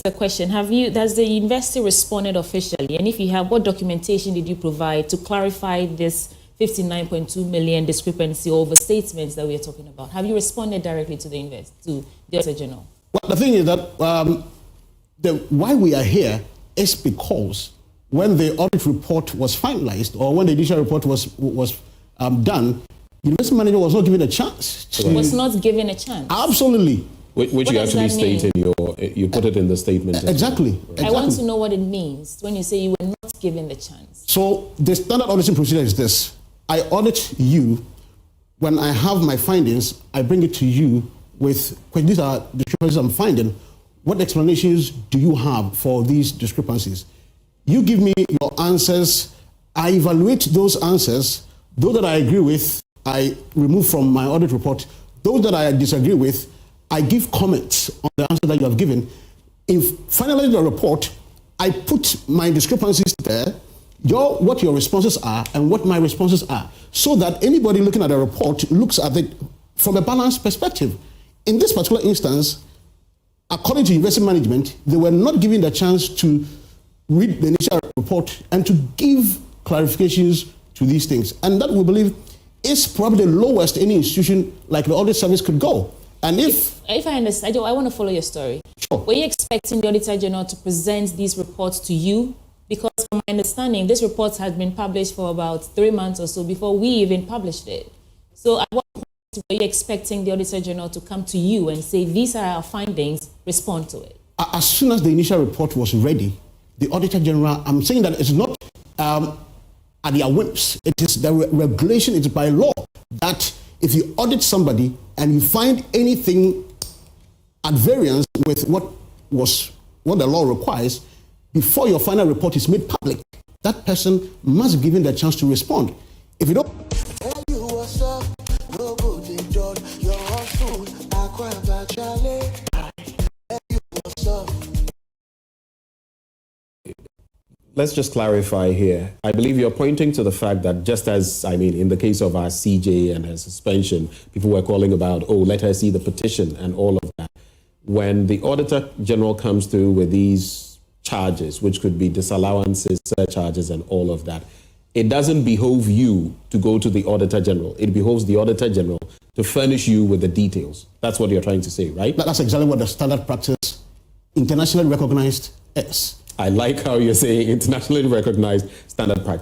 the question, has the university responded officially? And if you have, what documentation did you provide to clarify this 59.2 million discrepancy or overstatements that we are talking about? Have you responded directly to the Auditor General? Well, the thing is that why we are here is because when the audit report was finalized, or when the initial report was done, the investment manager was not given a chance. Was not given a chance? Absolutely. Which you actually state in you put it in the statement. Exactly. I want to know what it means when you say you were not given the chance. So the standard auditing procedure is this. I audit you. When I have my findings, I bring it to you with, these are the discrepancies I'm finding. What explanations do you have for these discrepancies? You give me your answers. I evaluate those answers. Those that I agree with, I remove from my audit report. Those that I disagree with, I give comments on the answer that you have given. In finalizing the report, I put my discrepancies there, what your responses are and what my responses are, so that anybody looking at the report looks at it from a balanced perspective. In this particular instance, according to investment management, they were not given the chance to read the initial report and to give clarifications to these things. And that, we believe, is probably the lowest any institution like the audit service could go. And if I understand, I want to follow your story. Sure. Were you expecting the Auditor General to present these reports to you? Because from my understanding, this report had been published for about 3 months or so before we even published it. So at what point were you expecting the Auditor General to come to you and say, these are our findings, respond to it? As soon as the initial report was ready, the Auditor General, I'm saying that it's not at their whims. It is the regulation, it's by law, that if you audit somebody and you find anything at variance with what the law requires, before your final report is made public, that person must be given the chance to respond. If you don't... Let's just clarify here. I believe you're pointing to the fact that just as, in the case of our CJ and her suspension, people were calling about, oh, let her see the petition and all of that. When the Auditor General comes through with these charges, which could be disallowances, surcharges, and all of that, it doesn't behove you to go to the Auditor General. It behoves the Auditor General to furnish you with the details. That's what you're trying to say, right? That's exactly what the standard practice, internationally recognized, is. I like how you're saying internationally recognized standard practice.